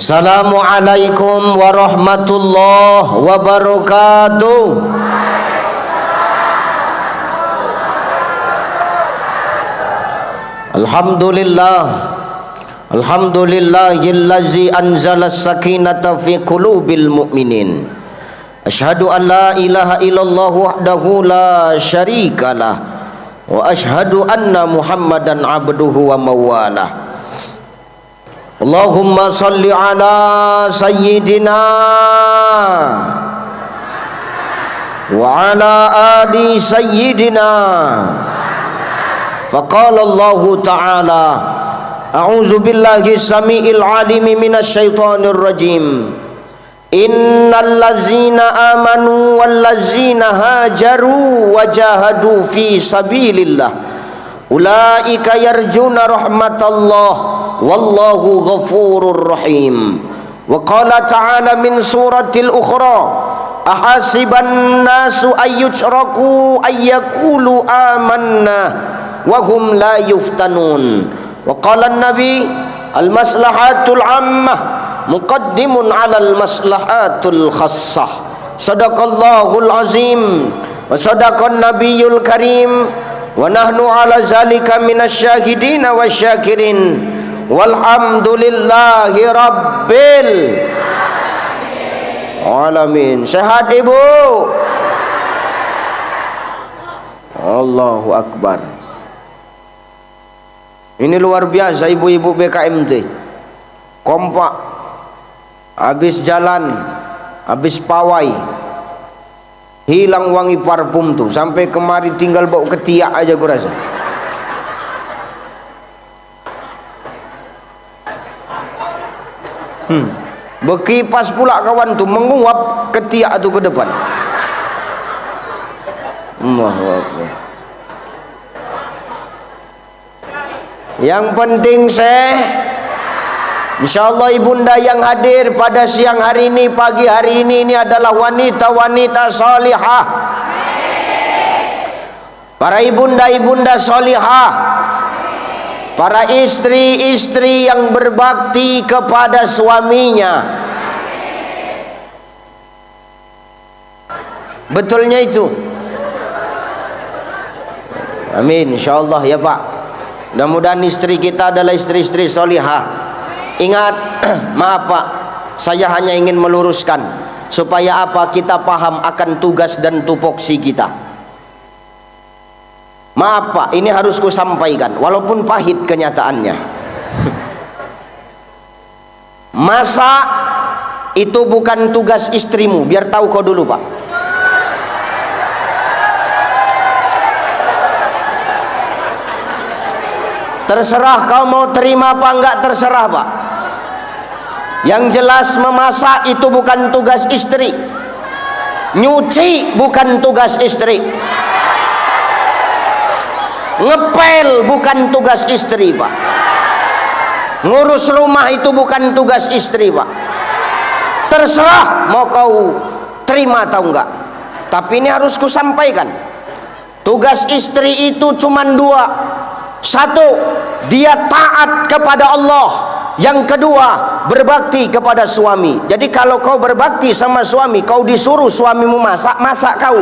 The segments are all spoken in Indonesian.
Assalamualaikum warahmatullahi wabarakatuh. Alhamdulillahillazi anzala as-sakinata fi qulubil mu'minin. Asyhadu an la ilaha illallah wahdahu la syarikalah wa asyhadu anna Muhammadan abduhu wa mawalah. Allahumma salli ala sayyidina wa ala ali sayyidina. Faqala Allah ta'ala a'udzu billahi samiil alim minasy syaithanir rajim. Innal ladzina amanu wal ladzina hajaru wajahadu fi sabilillah ulaika yarjuna rahmatallah wallahu ghafurur rahim. Wa qala ta'ala min suratil ukhra ahasiban nasu ayyutraku ayyakulu amanna wa hum la yuftanun. Wa qala an-nabi al maslahatul ammah muqaddimun 'ala al maslahatul khassah. Shadaqallahul azim wa sadaqan nabiyul karim wa nahnu 'ala zalika minasyahidin wasyakirin. Walhamdulillahi rabbil alamin. Sehat ibu? Allahu akbar. Ini luar biasa ibu-ibu BKMT. Kompak. Habis jalan, habis pawai, hilang wangi parfum tuh. Sampai kemari tinggal bau ketiak aja gua rasa. Berkipas pula kawan tu, menguap ketiak tu ke depan. Allahu Akbar. Yang penting insyaallah ibunda yang hadir pada siang hari ini, pagi hari ini adalah wanita-wanita salihah. Para ibunda-ibunda salihah, para istri-istri yang berbakti kepada suaminya. Betulnya itu? Amin insyaallah ya Pak. Mudah-mudahan istri kita adalah istri-istri salihah. Ingat, maaf Pak, saya hanya ingin meluruskan supaya apa kita paham akan tugas dan tupoksi kita. Maaf Pak, ini harus ku sampaikan walaupun pahit kenyataannya. Masak itu bukan tugas istrimu, biar tahu kau dulu Pak. Terserah kau mau terima apa enggak, terserah Pak. Yang jelas memasak itu bukan tugas istri. Nyuci bukan tugas istri. Ngepel bukan tugas istri Pak. Ngurus rumah itu bukan tugas istri Pak. Terserah mau kau terima atau enggak. Tapi ini harus ku sampaikan, tugas istri itu cuma dua. Satu, dia taat kepada Allah. Yang kedua, berbakti kepada suami. Jadi kalau kau berbakti sama suami, kau disuruh suamimu masak, masak kau.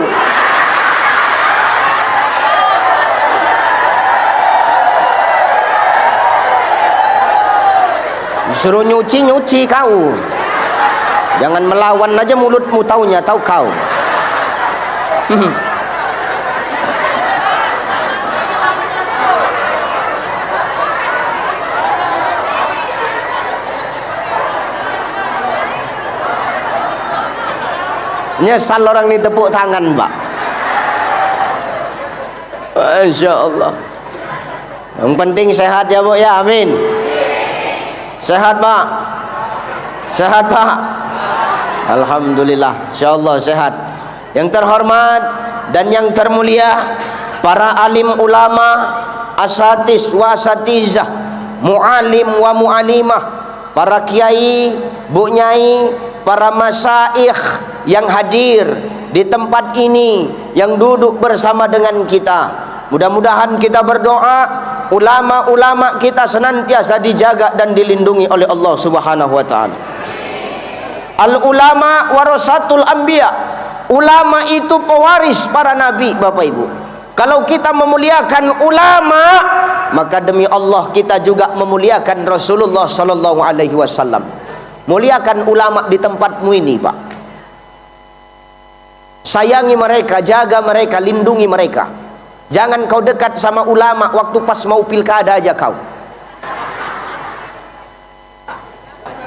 Disuruh nyuci, nyuci kau. Jangan melawan aja mulutmu, taunya tahu kau. Nyesal orang ini tepuk tangan Pak. Insya Allah. Yang penting sehat ya Bu ya, amin. Sehat Pak? Sehat Pak? Alhamdulillah, insya Allah sehat. Yang terhormat dan yang termulia para alim ulama, asatis wa asatizah, mu'alim wa mu'alimah, para kiai, bu nyai, para masyayikh yang hadir di tempat ini, yang duduk bersama dengan kita. Mudah-mudahan kita berdoa ulama-ulama kita senantiasa dijaga dan dilindungi oleh Allah Subhanahu wa taala. Al ulama warasatul anbiya. Ulama itu pewaris para nabi, Bapak Ibu. Kalau kita memuliakan ulama, maka demi Allah kita juga memuliakan Rasulullah sallallahu alaihi wasallam. Muliakan ulama di tempatmu ini, Pak. Sayangi mereka, jaga mereka, lindungi mereka. Jangan kau dekat sama ulama waktu pas mau pilkada aja kau.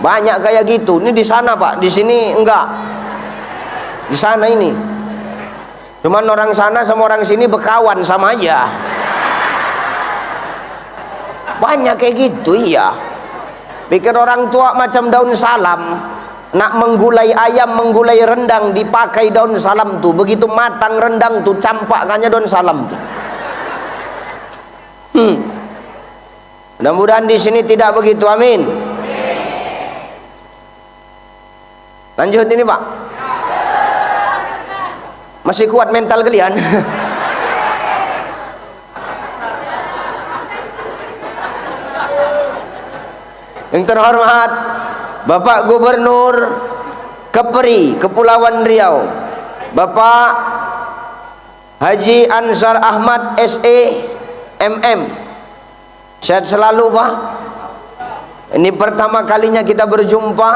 Banyak kayak gitu. Ini di sana, Pak, di sini enggak. Di sana ini. Cuman orang sana sama orang sini berkawan sama aja. Banyak kayak gitu, iya. Pikir orang tua macam daun salam. Nak menggulai ayam, menggulai rendang dipakai daun salam tuh. Begitu matang rendang tuh campakkannya daun salam tuh. Mudah-mudahan di sini tidak begitu, amin. Lanjut ini, Pak. Masih kuat mental kalian? Yang terhormat Bapak Gubernur Kepri Kepulauan Riau, Bapak Haji Ansar Ahmad SE MM. Sehat selalu, Pak. Ini pertama kalinya kita berjumpa.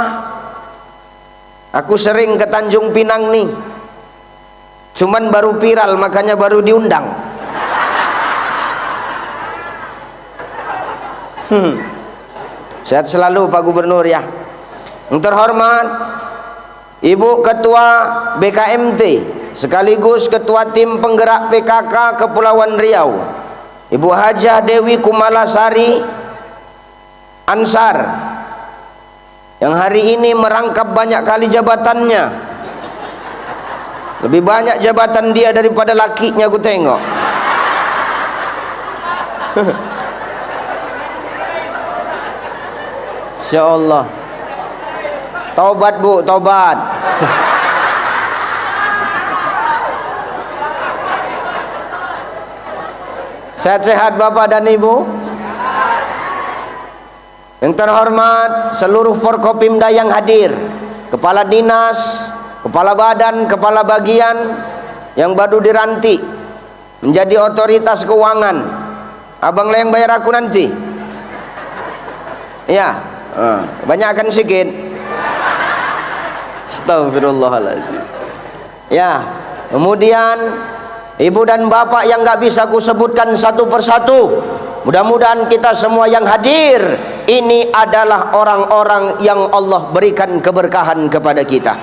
Aku sering ke Tanjung Pinang nih, cuman baru viral makanya baru diundang. Sehat selalu Pak Gubernur ya. Yang terhormat Ibu Ketua BKMT sekaligus Ketua Tim Penggerak PKK Kepulauan Riau, Ibu Hajah Dewi Kumalasari Ansar, yang hari ini merangkap banyak kali jabatannya. Lebih banyak jabatan dia daripada lakinya aku tengok. Insya Allah. Taubat, Bu, taubat. Sehat-sehat Bapak dan Ibu. Yang terhormat seluruh Forkopimda yang hadir, kepala dinas, kepala badan, kepala bagian yang baru dilantik menjadi otoritas keuangan. Abang lah yang bayar aku nanti. Ya, banyakkan sedikit. Astagfirullahaladzim. Ya, kemudian ibu dan bapak yang nggak bisa aku sebutkan satu persatu. Mudah-mudahan kita semua yang hadir ini adalah orang-orang yang Allah berikan keberkahan kepada kita.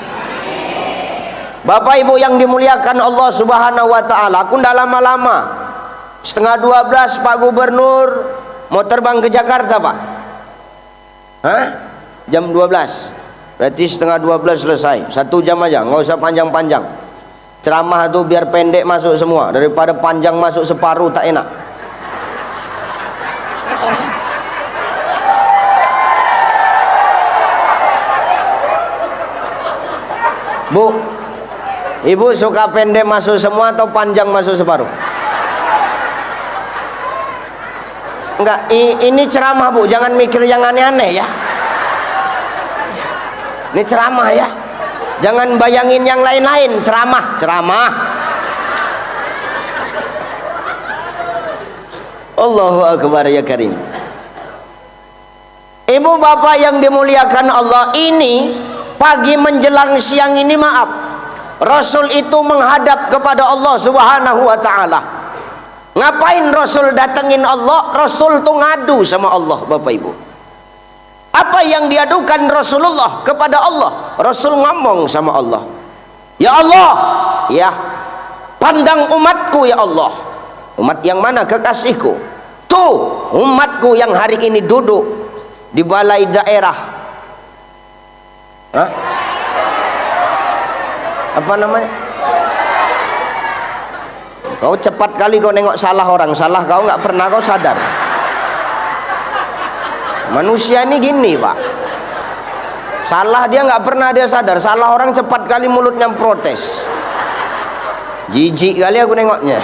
Bapak Ibu yang dimuliakan Allah Subhanahu wa taala, aku ndak lama-lama. 11:30 Pak Gubernur mau terbang ke Jakarta, Pak. Hah? Jam 12. Berarti 11:30 selesai. 1 jam aja, nggak usah panjang-panjang. Ceramah tuh biar pendek masuk semua, daripada panjang masuk separuh tak enak. Bu, Ibu suka pendek masuk semua atau panjang masuk separuh? Enggak, ini ceramah Bu, jangan mikir yang aneh-aneh ya. Ini ceramah ya, jangan bayangin yang lain-lain. Ceramah. Allahu Akbar ya Karim. Ibu bapak yang dimuliakan Allah, ini pagi menjelang siang ini maaf, Rasul itu menghadap kepada Allah Subhanahu wa ta'ala. Ngapain Rasul datengin Allah? Rasul tuh ngadu sama Allah, Bapak Ibu. Apa yang diadukan Rasulullah kepada Allah? Rasul ngomong sama Allah, ya Allah, ya, pandang umatku ya Allah. Umat yang mana? Kekasihku. Tuh umatku yang hari ini duduk di balai daerah. Hah? Apa namanya? Kau cepat kali kau nengok salah orang. Salah kau nggak pernah kau sadar. Manusia ini gini Pak, salah dia nggak pernah dia sadar. Salah orang cepat kali mulutnya protes. Jijik kali aku nengoknya.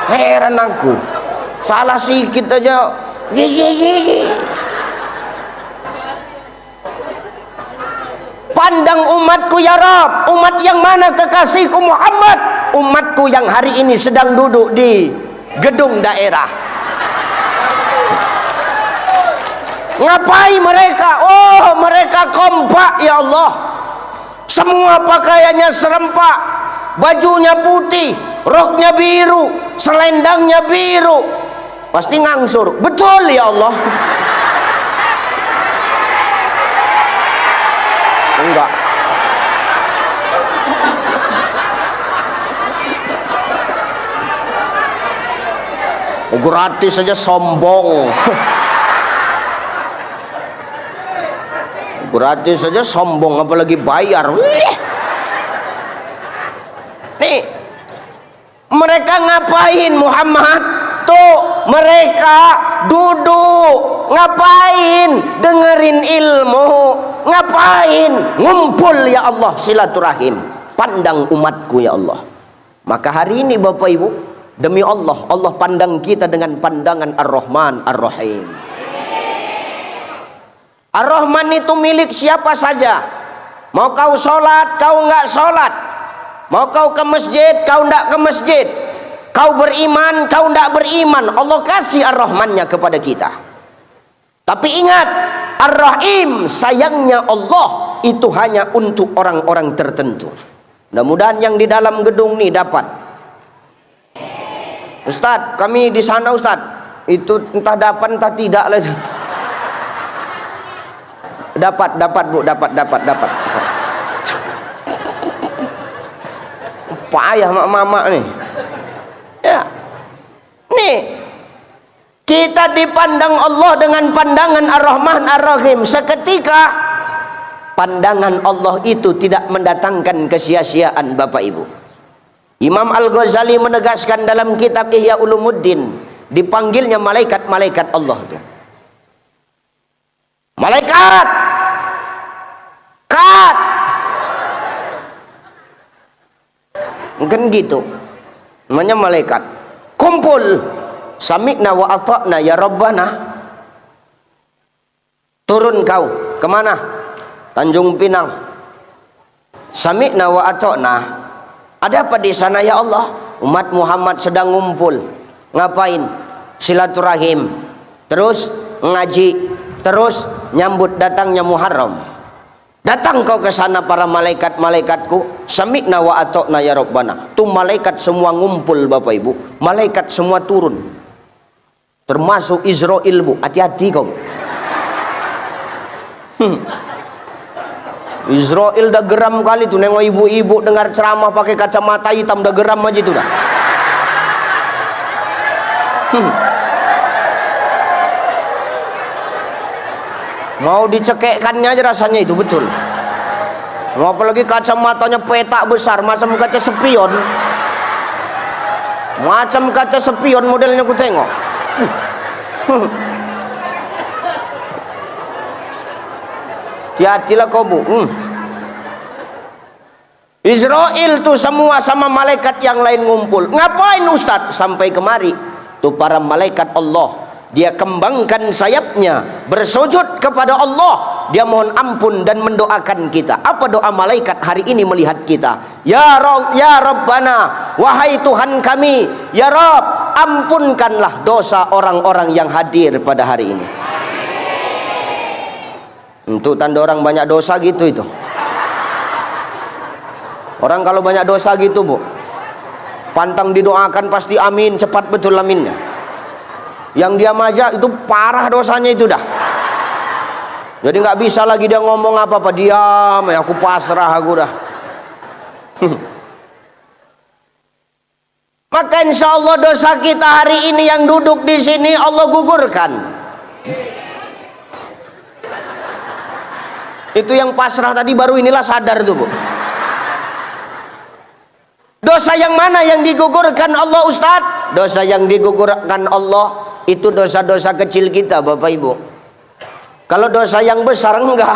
Heran aku, salah sedikit aja. Pandang umatku ya Rabb. Umat yang mana kekasihku Muhammad? Umatku yang hari ini sedang duduk di gedung daerah. Ngapain mereka? Oh, mereka kompak ya Allah. Semua pakaiannya serempak, bajunya putih, roknya biru, selendangnya biru. Pasti ngangsur. Betul ya Allah. Enggak. Gratis saja sombong. Gratis saja sombong, apalagi bayar. Nih, mereka ngapain Muhammad? Tuh, mereka duduk. Ngapain? Dengerin ilmu. Ngapain? Ngumpul ya Allah, silaturahim. Pandang umatku ya Allah. Maka hari ini Bapak Ibu, demi Allah, Allah pandang kita dengan pandangan Ar-Rahman Ar-Rahim. Ar-Rahman itu milik siapa saja. Mau kau sholat, kau enggak sholat. Mau kau ke masjid, kau enggak ke masjid. Kau beriman, kau enggak beriman, Allah kasih Ar-Rahmannya kepada kita. Tapi ingat, Ar-Rahim, sayangnya Allah itu hanya untuk orang-orang tertentu. Mudah-mudahan yang di dalam gedung ini dapat. Ustadz, kami di sana Ustadz, itu entah dapat entah tidak lagi. Dapat Bu, dapat. Payah mak-mak nih. Ya. Nih, kita dipandang Allah dengan pandangan Ar-Rahman Ar-Rahim. Seketika pandangan Allah itu tidak mendatangkan kesia-siaan Bapak Ibu. Imam Al-Ghazali menegaskan dalam kitab Ihya Ulumuddin, dipanggilnya malaikat-malaikat Allah itu. Malaikat, kat, mungkin gitu namanya malaikat. Kumpul, sami'na wa ata'na ya Rabbana. Turun kau kemana? Tanjung Pinang. Sami'na wa ata'na. Ada apa di sana ya Allah? Umat Muhammad sedang ngumpul. Ngapain? Silaturahim. Terus ngaji. Terus nyambut datangnya Muharram. Datang kau ke sana para malaikat-malaikatku. Sami'na wa ata'na ya Rabbana. Tuh malaikat semua ngumpul Bapak Ibu. Malaikat semua turun. Termasuk Israel Bu. Hati-hati kau. Israel dah geram kali tuh nengok ibu-ibu dengar ceramah pakai kacamata hitam, dah geram aja tuh dah. Mau dicekekkannya aja rasanya itu betul. Mau apalagi kacamatanya petak besar macam kaca spion. Macam kaca spion modelnya ku tengok. Hati-hatilah kau Bu. Israel tuh semua sama malaikat yang lain ngumpul. Ngapain Ustadz? Sampai kemari tuh para malaikat Allah, dia kembangkan sayapnya, bersujud kepada Allah, dia mohon ampun dan mendoakan kita. Apa doa malaikat hari ini melihat kita? Ya Rabbana, wahai Tuhan kami, ya Rabb, ampunkanlah dosa orang-orang yang hadir pada hari ini. Untuk tanda orang banyak dosa gitu itu. Orang kalau banyak dosa gitu Bu, pantang didoakan pasti amin, cepat betul aminnya. Yang dia majak itu parah dosanya itu dah. Jadi nggak bisa lagi dia ngomong apa-apa, diam, ya aku pasrah aku dah. Maka insya Allah dosa kita hari ini yang duduk di sini Allah gugurkan. Itu yang pasrah tadi baru inilah sadar tuh Bu. Dosa yang mana yang digugurkan Allah Ustadz? Dosa yang digugurkan Allah itu dosa-dosa kecil kita Bapak Ibu. Kalau dosa yang besar enggak.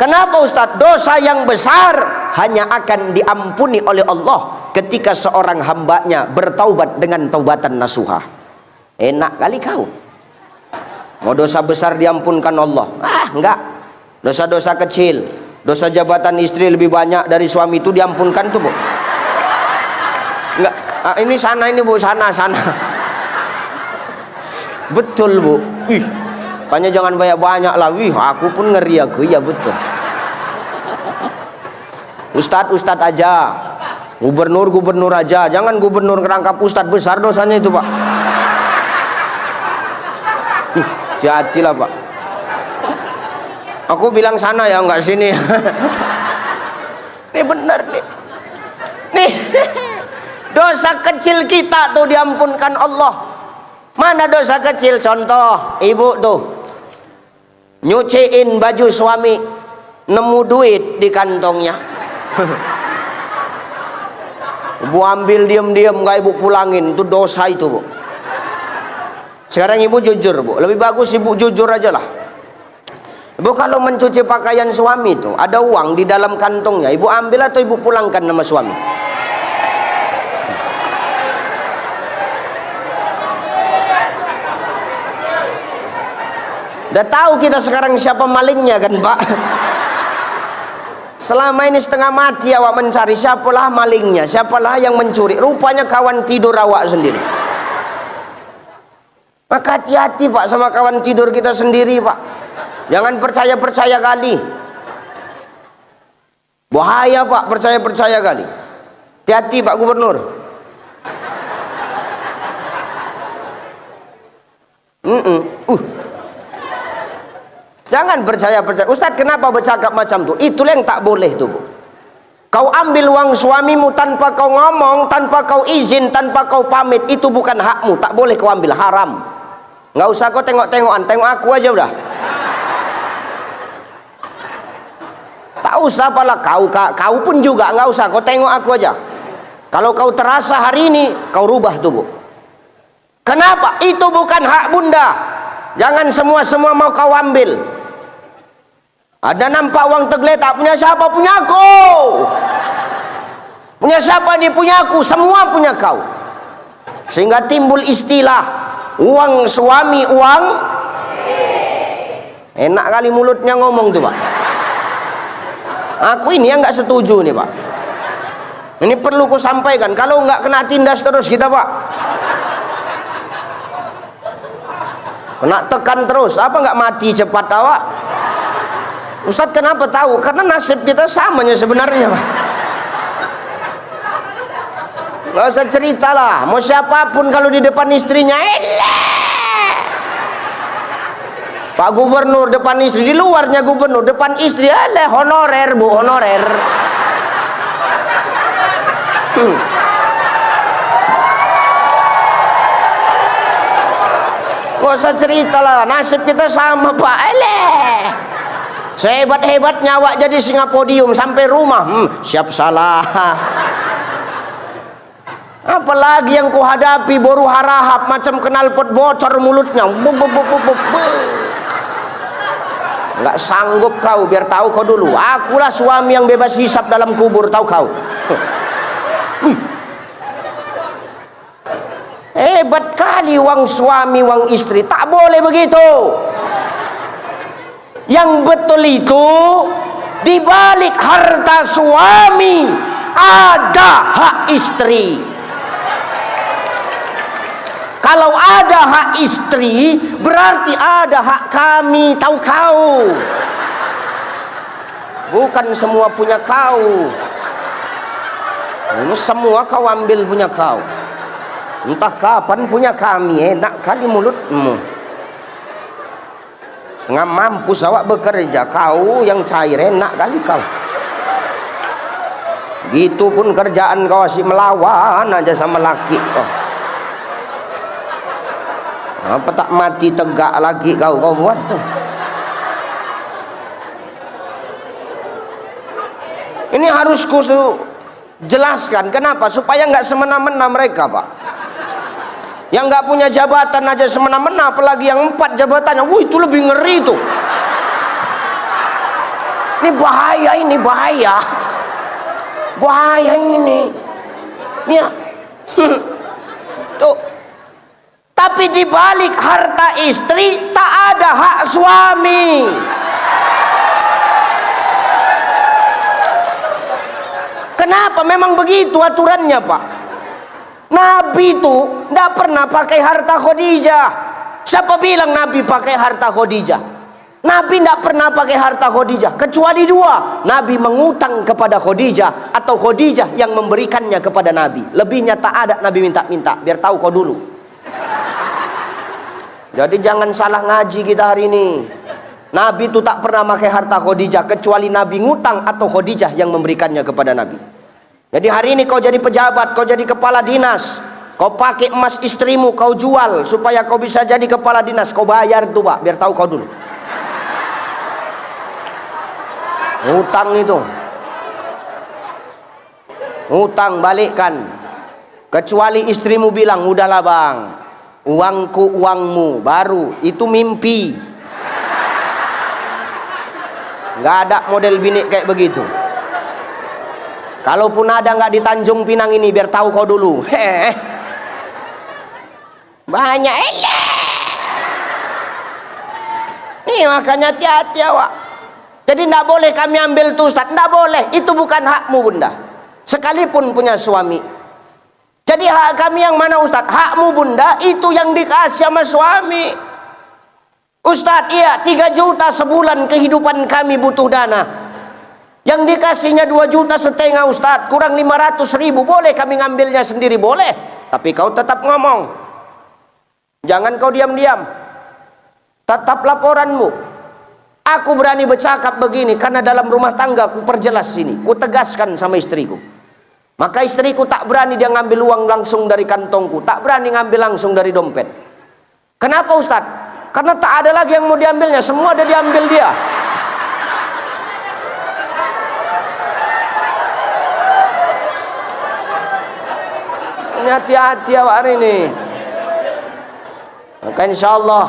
Kenapa Ustadz? Dosa yang besar hanya akan diampuni oleh Allah ketika seorang hambanya bertaubat dengan taubatan nasuha. Enak kali kau. Mau dosa besar diampunkan Allah? Enggak. Dosa-dosa kecil, dosa jabatan istri lebih banyak dari suami itu diampunkan tuh Bu. Enggak, ini sana ini Bu, sana. Betul Bu. Wih, makanya jangan banyak-banyak lah. Wih, aku pun ngeri aku. Iya betul. Ustadz aja, gubernur aja, jangan gubernur ngerangkap ustadz, besar dosanya itu Pak. Hati-hati lah Pak. Aku bilang sana ya, enggak sini. Ini benar nih dosa kecil kita tuh diampunkan Allah. Mana dosa kecil? Contoh ibu tuh nyuciin baju suami, nemu duit di kantongnya. Ibu ambil diam-diam, nggak ibu pulangin, itu dosa itu Bu. Sekarang ibu jujur Bu, lebih bagus ibu jujur aja lah. Ibu kalau mencuci pakaian suami itu ada uang di dalam kantongnya, ibu ambil atau ibu pulangkan nama suami? Udah tahu kita sekarang siapa malingnya kan Pak. Selama ini setengah mati awak mencari siapalah malingnya, siapalah yang mencuri. Rupanya kawan tidur awak sendiri. Maka hati-hati Pak sama kawan tidur kita sendiri Pak. Jangan percaya-percaya kali. Bahaya Pak, percaya-percaya kali. Hati-hati Pak Gubernur. Jangan percaya-percaya. Ustadz kenapa bercakap macam itu? Itulah yang tak boleh tuh Bu. Kau ambil uang suamimu tanpa kau ngomong, tanpa kau izin, tanpa kau pamit, itu bukan hakmu. Tak boleh kau ambil, haram. Nggak usah kau tengok-tengokan, tengok aku aja udah. Tak usah pala kau pun juga nggak usah, kau tengok aku aja. Kalau kau terasa hari ini, kau rubah tuh Bu. Kenapa? Itu bukan hak bunda. Jangan semua mau kau ambil. Ada nampak uang tergeletak, punya siapa? Punya aku. Punya siapa? Nih punya aku. Semua punya kau. Sehingga timbul istilah uang suami, uang. Enak kali mulutnya ngomong tuh Pak. Aku ini yang nggak setuju nih Pak. Ini perlu ku sampaikan. Kalau nggak kena tindas terus kita Pak. Kena tekan terus. Apa nggak mati cepat awak? Ustadz kenapa tahu? Karena nasib kita samanya sebenarnya Pak. Nggak usah cerita lah. Mau siapapun kalau di depan istrinya, Pak Gubernur depan istri, di luarnya gubernur depan istri, honorer Bu, honorer. Nggak usah cerita lah. Nasib kita sama Pak. Sehebat-hebatnya awak jadi singa podium sampai rumah, siap salah. Apalagi yang ku hadapi boru harahap macam knalpot bocor mulutnya. Nggak sanggup kau, biar tahu kau dulu. Akulah suami yang bebas hisap dalam kubur, tahu kau. Hebat kali uang suami, uang istri. Tak boleh begitu. Yang betul itu di balik harta suami ada hak istri. Kalau ada hak istri berarti ada hak kami, tahu kau. Bukan semua punya kau. Ini semua kau ambil punya kau. Entah kapan punya kami. Enak kali mulutmu. Setengah mampus awak bekerja, kau yang cair, enak kali kau. Gitu pun kerjaan kau asyik melawan aja sama laki kau. Apa tak mati tegak lagi kau buat tuh. Ini harus ku jelaskan. Kenapa? Supaya nggak semena-mena mereka Pak. Yang nggak punya jabatan aja semena-mena, apalagi yang 4 jabatannya. Itu lebih ngeri tuh. Ini bahaya, ini bahaya. Bahaya ini. Ya. Tuh. Tapi di balik harta istri tak ada hak suami. Kenapa? Memang begitu aturannya, Pak. Nabi itu tidak pernah pakai harta Khadijah. Siapa bilang Nabi pakai harta Khadijah? Nabi tidak pernah pakai harta Khadijah kecuali dua. Nabi mengutang kepada Khadijah atau Khadijah yang memberikannya kepada Nabi. Lebihnya tak ada Nabi minta-minta. Biar tahu kau dulu. Jadi jangan salah ngaji kita hari ini. Nabi itu tak pernah pakai harta Khadijah kecuali Nabi ngutang atau Khadijah yang memberikannya kepada Nabi. Jadi hari ini kau jadi pejabat, kau jadi kepala dinas, kau pakai emas istrimu, kau jual supaya kau bisa jadi kepala dinas, kau bayar tuh, Pak, biar tahu kau dulu. Ngutang itu, ngutang balikkan. Kecuali istrimu bilang, udahlah bang, uangku uangmu, baru itu mimpi. Nggak ada model bini kayak begitu. Kalaupun ada, nggak di Tanjung Pinang ini, biar tahu kau dulu. Banyak nih, makanya hati-hati awak. Jadi tidak boleh kami ambil tuh Ustaz, tidak boleh. Itu bukan hakmu bunda, sekalipun punya suami. Jadi hak kami yang mana Ustaz? Hakmu bunda itu yang dikasih sama suami. Ustaz, iya 3 juta sebulan kehidupan kami butuh dana. Yang dikasihnya 2,5 juta Ustaz, kurang 500.000, boleh kami ngambilnya sendiri, boleh. Tapi kau tetap ngomong. Jangan kau diam-diam. Tetap laporanmu. Aku berani bercakap begini karena dalam rumah tangga ku perjelas sini, ku tegaskan sama istriku. Maka istriku tak berani dia ngambil uang langsung dari kantongku, tak berani ngambil langsung dari dompet. Kenapa Ustaz? Karena tak ada lagi yang mau diambilnya, semua ada diambil dia. Hati-hati awak hari ini. Maka insyaallah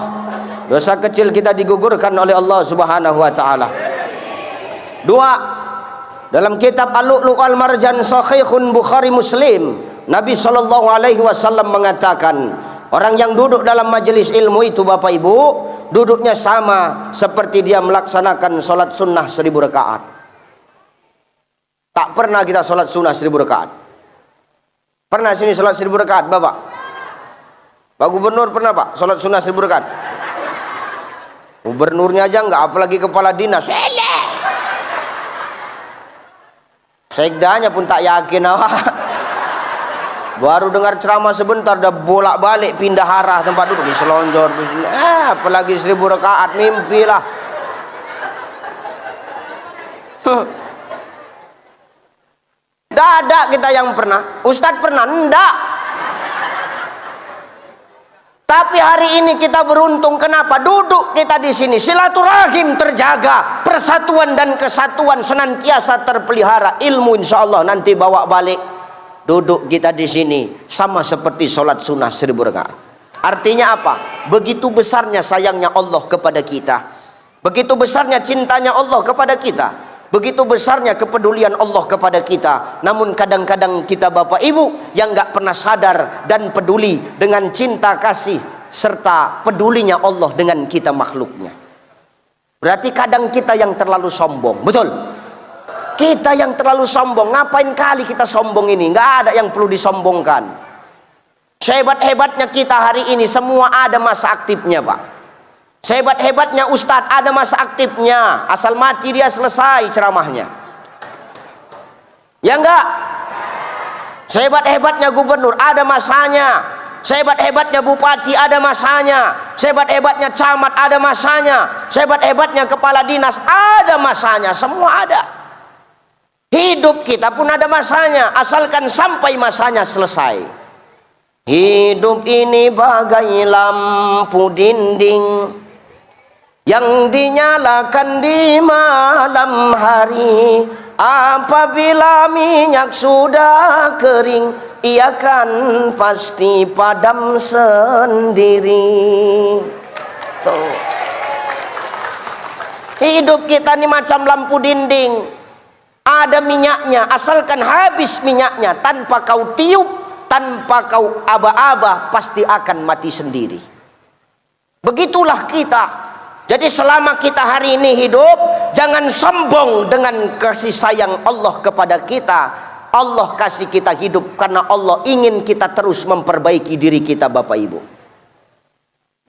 dosa kecil kita digugurkan oleh Allah Subhanahu wa taala. 2. Dalam kitab Al-Lu'lu' wal Marjan Sahihun Bukhari Muslim, Nabi sallallahu alaihi wasallam mengatakan, orang yang duduk dalam majelis ilmu itu Bapak Ibu, duduknya sama seperti dia melaksanakan sholat sunnah 1000 rakaat. Tak pernah kita sholat sunnah 1000 rakaat. Pernah sini sholat 1000 rakaat Bapak? Pak Gubernur pernah Pak sholat sunnah 1000 rakaat? Gubernurnya aja enggak, apalagi kepala dinas. Sekdanya pun tak yakin awak. Baru dengar ceramah sebentar dah bolak-balik pindah arah tempat duduk, diselonjor. Apalagi 1000 rakaat, mimpilah. Tidak ada kita yang pernah. Ustadz pernah? Enggak. Tapi hari ini kita beruntung. Kenapa? Duduk kita di sini, silaturahim terjaga, persatuan dan kesatuan senantiasa terpelihara. Ilmu insya Allah nanti bawa balik. Duduk kita di sini sama seperti sholat sunnah 1000 rakaat. Artinya apa? Begitu besarnya sayangnya Allah kepada kita, begitu besarnya cintanya Allah kepada kita, begitu besarnya kepedulian Allah kepada kita. Namun kadang-kadang kita Bapak Ibu yang nggak pernah sadar dan peduli dengan cinta kasih serta pedulinya Allah dengan kita makhluknya. Berarti kadang kita yang terlalu sombong, betul? Kita yang terlalu sombong. Ngapain kali kita sombong ini? Nggak ada yang perlu disombongkan. Sehebat-hebatnya kita hari ini semua ada masa aktifnya Pak. Sehebat-hebatnya Ustadz ada masa aktifnya. Asal mati dia selesai ceramahnya. Ya enggak? Sehebat-hebatnya gubernur ada masanya. Sehebat-hebatnya bupati ada masanya. Sehebat-hebatnya camat ada masanya. Sehebat-hebatnya kepala dinas ada masanya. Semua ada. Hidup kita pun ada masanya, asalkan sampai masanya selesai. Hidup ini bagai lampu dinding yang dinyalakan di malam hari. Apabila minyak sudah kering, ia kan pasti padam sendiri. Tuh. Hidup kita ini macam lampu dinding. Ada minyaknya, asalkan habis minyaknya, tanpa kau tiup, tanpa kau aba-aba, pasti akan mati sendiri. Begitulah kita. Jadi selama kita hari ini hidup, jangan sombong dengan kasih sayang Allah kepada kita. Allah kasih kita hidup karena Allah ingin kita terus memperbaiki diri kita, Bapak Ibu.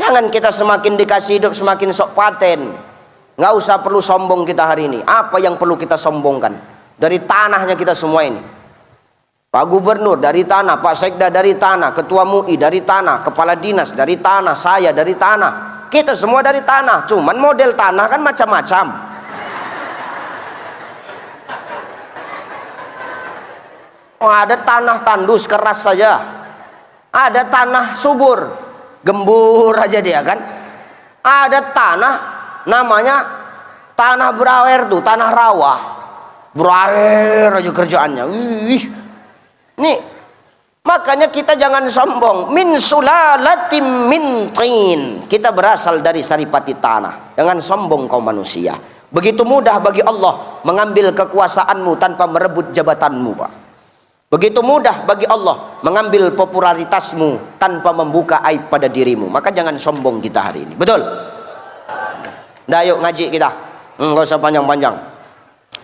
Jangan kita semakin dikasih hidup semakin sok paten. Nggak usah perlu sombong kita hari ini. Apa yang perlu kita sombongkan? Dari tanahnya kita semua ini. Pak Gubernur dari tanah, Pak Sekda dari tanah, Ketua MUI dari tanah, Kepala Dinas dari tanah, saya dari tanah. Kita semua dari tanah. Cuman model tanah kan macam-macam. Oh, ada tanah tandus keras saja. Ada tanah subur, gembur aja dia kan. Ada tanah namanya tanah berair tuh, tanah rawa. Berair aja kerjaannya. Wih. Nih, makanya kita jangan sombong. Min sulalatim min tin. Kita berasal dari saripati tanah. Jangan sombong kau manusia. Begitu mudah bagi Allah mengambil kekuasaanmu tanpa merebut jabatanmu, Pak. Begitu mudah bagi Allah mengambil popularitasmu tanpa membuka aib pada dirimu. Maka jangan sombong kita hari ini. Betul? Nah, yuk ngaji kita. Nggak usah panjang-panjang.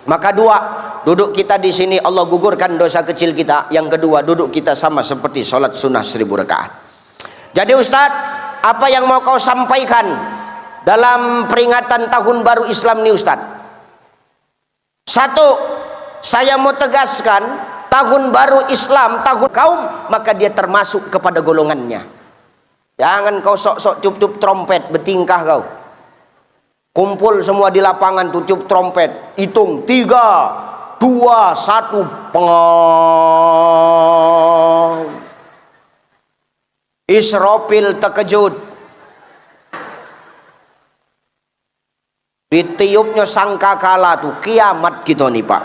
Maka dua, duduk kita di sini Allah gugurkan dosa kecil kita. Yang kedua, duduk kita sama seperti sholat sunnah 1000 rakaat. Jadi Ustadz, apa yang mau kau sampaikan dalam peringatan tahun baru Islam ini Ustadz? Satu, saya mau tegaskan tahun baru Islam, tahun kaum, maka dia termasuk kepada golongannya. Jangan kau sok-sok tiup-tiup trompet, bertingkah kau. Kumpul semua di lapangan, tiup trompet, hitung 3, 2, 1, pengong. Israfil terkejut. Ditiupnya sangkakala tuh, kiamat gitu nih Pak.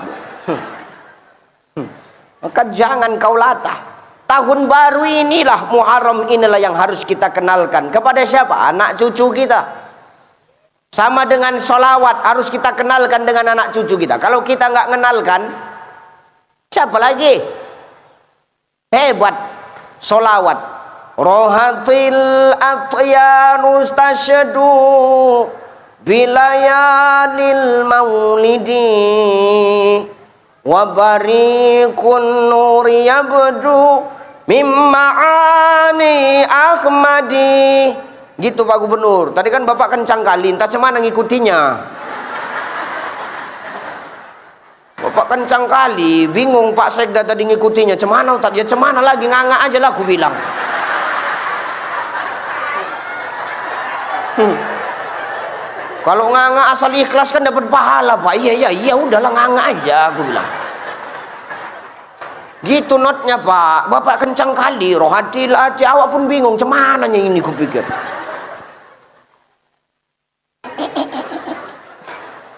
Maka jangan kau latah. Tahun baru inilah, Muharram inilah yang harus kita kenalkan. Kepada siapa? Anak cucu kita. Sama dengan sholawat, harus kita kenalkan dengan anak cucu kita. Kalau kita nggak kenalkan, siapa lagi? Hebat sholawat. Rohatil atyanus tasyadu bilayanil maulidi wabarikun nuri yabdu mimma'ani ahmadi. Gitu Pak Gubernur. Tadi kan Bapak kencang kali, entah cemana ngikutinya. Bapak kencang kali, bingung Pak Sekda tadi ngikutinya. Cemana Ustaz? Ya cemana lagi, nganga aja lah aku bilang. Kalau nganga asal ikhlas kan dapat pahala Pak. Iya udahlah nganga aja aku bilang. Gitu notnya Pak. Bapak kencang kali, rohatil hati, awak pun bingung cemana ini kupikir.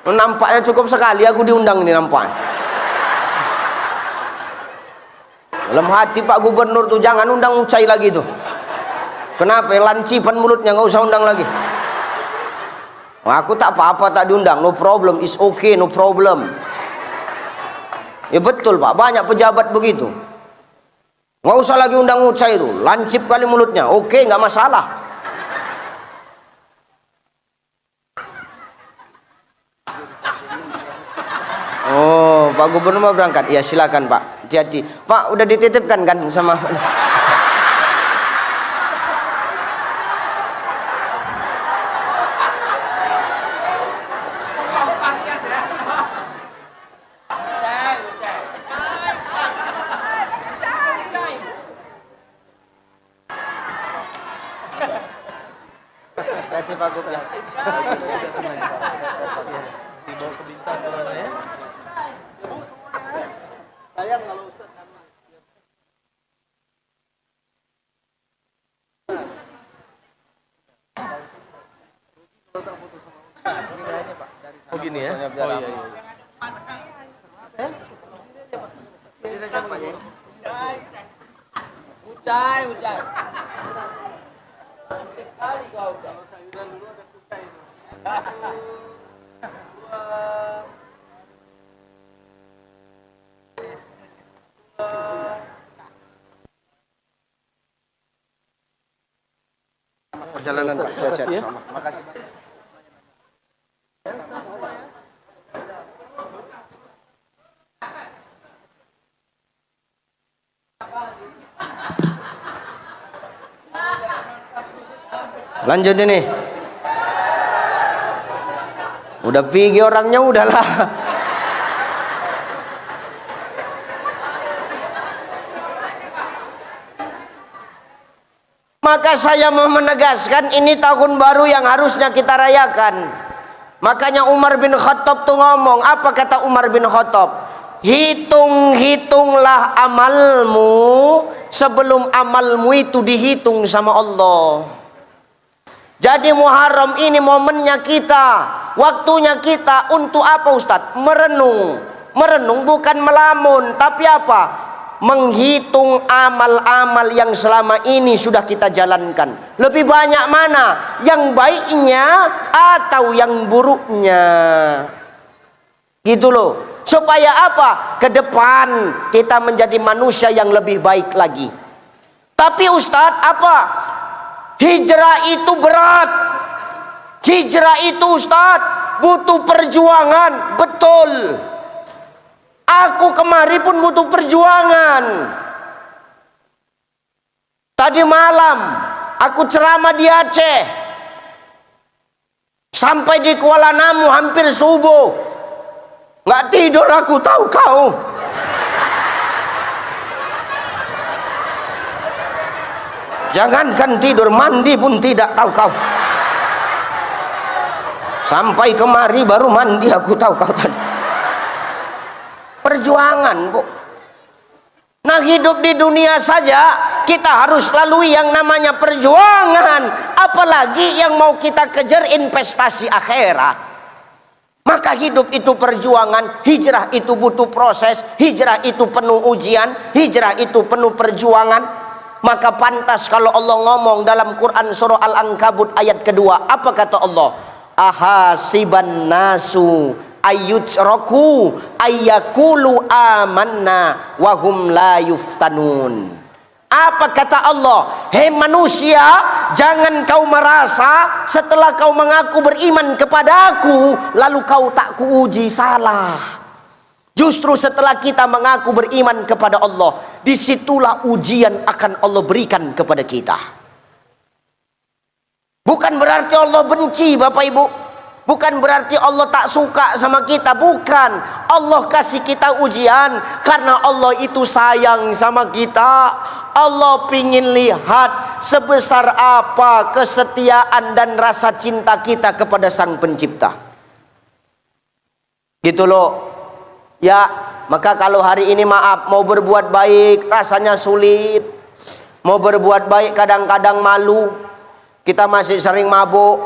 Nampaknya cukup sekali aku diundang ini nampaknya. Dalam hati Pak Gubernur tuh jangan undang Ucai lagi tuh. Kenapa? Lancipan mulutnya, nggak usah undang lagi. Aku tak apa-apa tak diundang, no problem, is okay, no problem. Ya betul Pak, banyak pejabat begitu. Nggak usah lagi undang Ucai itu, lancip kali mulutnya, oke nggak masalah. Oh, Pak Gubernur mau berangkat? Ya silakan Pak, hati-hati. Pak udah dititipkan kan sama. Hati-hati Pak Gub ya. Dibawa ke Bintan kalau ya. Sayang kalau Ustaz oh gini ya? Oh iya. Ucai. Cantik kali kau. Kalau sayuran dulu ada kucai. Perjalanan Pak, sehat-sehat insyaallah. Makasih. Lanjut ini. Udah pergi orangnya, udahlah. Maka saya mau menegaskan, ini tahun baru yang harusnya kita rayakan. Makanya Umar bin Khattab tuh ngomong, apa kata Umar bin Khattab? Hitung-hitunglah amalmu sebelum amalmu itu dihitung sama Allah. Jadi Muharram ini momennya kita, waktunya kita untuk apa Ustadz? Merenung. Merenung bukan melamun, tapi apa? Menghitung amal-amal yang selama ini sudah kita jalankan. Lebih banyak mana? Yang baiknya atau yang buruknya? Gitu loh. Supaya apa? Ke depan kita menjadi manusia yang lebih baik lagi. Tapi Ustadz, apa? Hijrah itu berat. Hijrah itu Ustadz butuh perjuangan. Betul. Aku kemari pun butuh perjuangan. Tadi malam aku ceramah di Aceh, sampai di Kuala Namu hampir subuh. Nggak tidur aku, tahu kau. Jangankan tidur, mandi pun tidak, tahu kau. Sampai kemari baru mandi aku, tahu kau tadi. Perjuangan, Bu. Nah, hidup di dunia saja kita harus lalui yang namanya perjuangan, apalagi yang mau kita kejar investasi akhirat. Maka hidup itu perjuangan, hijrah itu butuh proses, hijrah itu penuh ujian, hijrah itu penuh perjuangan. Maka pantas kalau Allah ngomong dalam Quran surah Al-Ankabut ayat kedua, apa kata Allah? Ahasiban nasu ayyutraku ayyakulu amanna wahum la yuftanun. Apa kata Allah? Hei manusia, jangan kau merasa setelah kau mengaku beriman kepada aku lalu kau tak kuuji. Salah. Justru setelah kita mengaku beriman kepada Allah, disitulah ujian akan Allah berikan kepada kita. Bukan berarti Allah benci, Bapak Ibu. Bukan berarti Allah tak suka sama kita, bukan. Allah kasih kita ujian karena Allah itu sayang sama kita. Allah pingin lihat sebesar apa kesetiaan dan rasa cinta kita kepada Sang Pencipta. Gitu loh. Ya, maka kalau hari ini maaf, mau berbuat baik rasanya sulit. Mau berbuat baik kadang-kadang malu. Kita masih sering mabuk,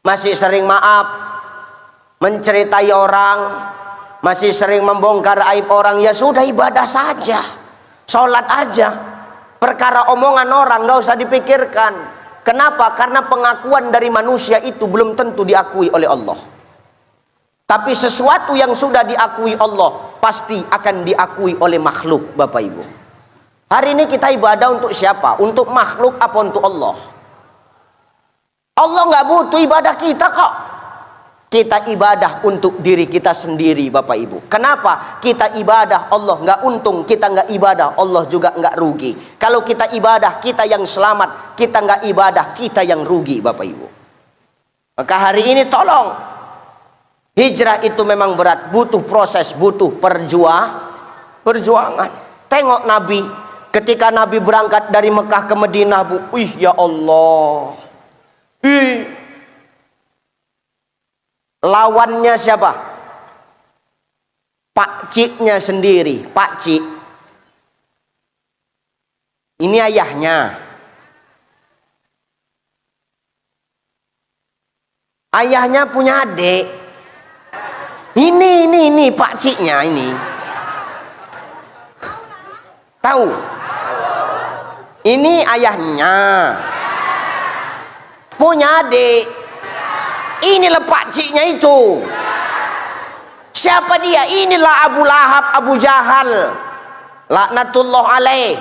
masih sering maaf, menceritai orang, masih sering membongkar aib orang. Ya sudah, ibadah saja, sholat aja. Perkara omongan orang nggak usah dipikirkan. Kenapa? Karena pengakuan dari manusia itu belum tentu diakui oleh Allah. Tapi sesuatu yang sudah diakui Allah pasti akan diakui oleh makhluk, Bapak Ibu. Hari ini kita ibadah untuk siapa? Untuk makhluk apa untuk Allah? Allah nggak butuh ibadah kita kok. Kita ibadah untuk diri kita sendiri, Bapak Ibu. Kenapa? Kita ibadah, Allah nggak untung. Kita nggak ibadah, Allah juga nggak rugi. Kalau kita ibadah, kita yang selamat. Kita nggak ibadah, kita yang rugi, Bapak Ibu. Maka hari ini tolong, hijrah itu memang berat, butuh proses, butuh perjuangan. Tengok Nabi, ketika Nabi berangkat dari Mekah ke Madinah, Bu. Wih, ya Allah. Lawannya siapa? Pak Ciknya sendiri, Pak Cik. Ini ayahnya. Ayahnya punya adik. Ini Pak Ciknya ini. Tahu? Ini ayahnya. Punya adik. Inilah Pak Ciknya itu. Siapa dia? Inilah Abu Lahab, Abu Jahal, laknatullah alaih.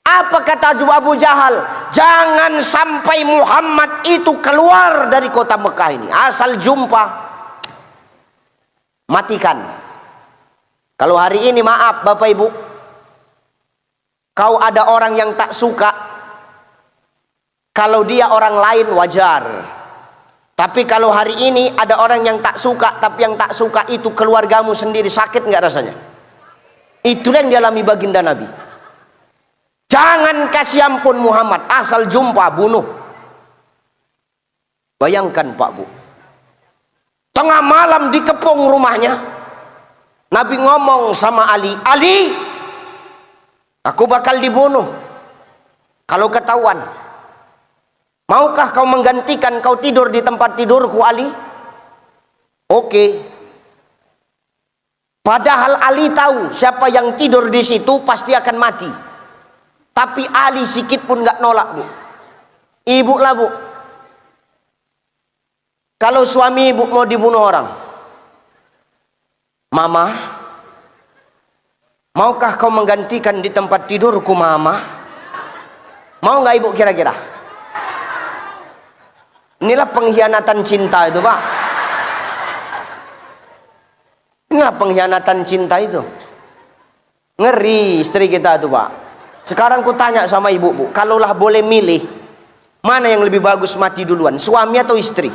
Apa kata Abu Jahal? Jangan sampai Muhammad itu keluar dari kota Mekah ini. Asal jumpa, matikan. Kalau hari ini maaf Bapak Ibu, kau ada orang yang tak suka, Kalau dia orang lain wajar. Tapi kalau hari ini ada orang yang tak suka, tapi yang tak suka itu keluargamu sendiri, sakit nggak rasanya? Itulah yang dialami baginda Nabi. Jangan kasih ampun Muhammad, asal jumpa bunuh. Bayangkan Pak Bu, tengah malam dikepung rumahnya, Nabi ngomong sama Ali, Ali, aku bakal dibunuh kalau ketahuan. Maukah kau menggantikan kau tidur di tempat tidurku Ali? Oke. Padahal Ali tahu siapa yang tidur di situ pasti akan mati. Tapi Ali sikit pun nggak nolak Bu. Ibu lah Bu, kalau suami ibu mau dibunuh orang, Mama, maukah kau menggantikan di tempat tidurku Mama? Mau nggak ibu kira-kira? Inilah pengkhianatan cinta itu Pak. Inilah pengkhianatan cinta itu. Ngeri istri kita itu Pak. Sekarang ku tanya sama ibu Bu, kalaulah boleh milih, mana yang lebih bagus mati duluan, suami atau istri?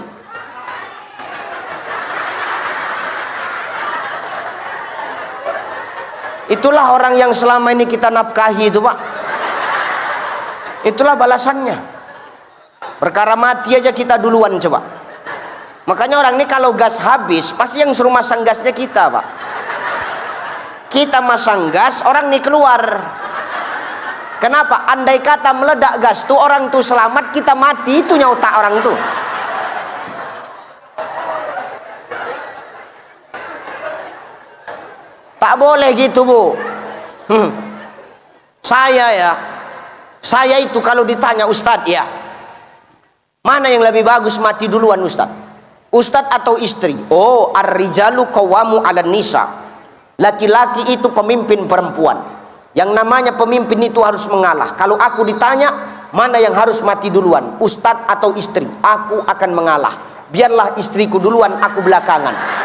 Itulah orang yang selama ini kita nafkahi itu Pak. Itulah balasannya. Perkara mati aja kita duluan coba. Makanya orang ini kalau gas habis pasti yang suruh masang gasnya kita Pak. Kita masang gas, orang ini keluar. Kenapa? Andai kata meledak gas tuh orang tuh selamat, kita mati, itu nyautak orang tuh. Tak boleh gitu Bu. Saya itu kalau ditanya Ustadz ya, mana yang lebih bagus mati duluan Ustadz? Ustadz atau istri? Oh, ar-rijalu qawwamu 'alan nisa. Laki-laki itu pemimpin perempuan. Yang namanya pemimpin itu harus mengalah. Kalau aku ditanya mana yang harus mati duluan, Ustadz atau istri, aku akan mengalah. Biarlah istriku duluan, aku belakangan.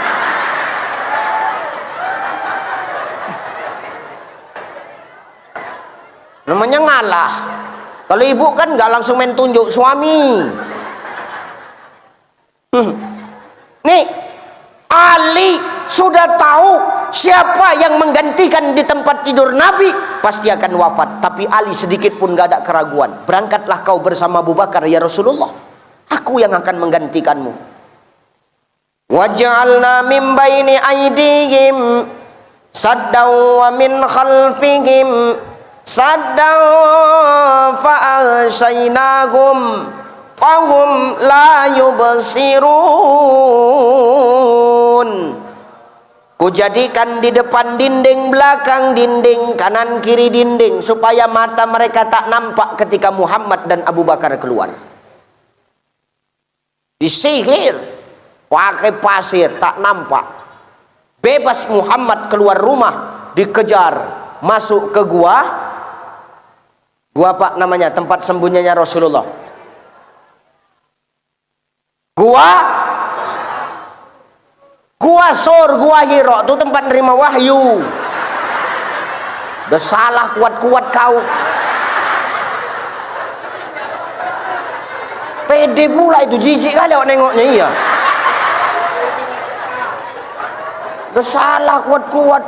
Namanya ngalah. Kalau ibu kan nggak langsung main tunjuk suami. Nih, Ali sudah tahu siapa yang menggantikan di tempat tidur Nabi pasti akan wafat. Tapi Ali sedikit pun nggak ada keraguan. Berangkatlah kau bersama Abu Bakar ya Rasulullah. Aku yang akan menggantikanmu. Waj'alna min baini aydihim saddaw wa min khalfihim saddaw fa'ashaynahum fahum la yubsirun. Kujadikan di depan dinding, belakang dinding, kanan kiri dinding, supaya mata mereka tak nampak ketika Muhammad dan Abu Bakar keluar. Disihir, pakai pasir, tak nampak. Bebas Muhammad keluar rumah, dikejar, masuk ke gua Pak namanya, tempat sembunyinya Rasulullah. Gua Sur, gua Hiro, itu tempat nerima wahyu. Udah salah kuat-kuat kau. Pede pula itu, jijik kali awak nengoknya. Iya, udah salah kuat-kuat.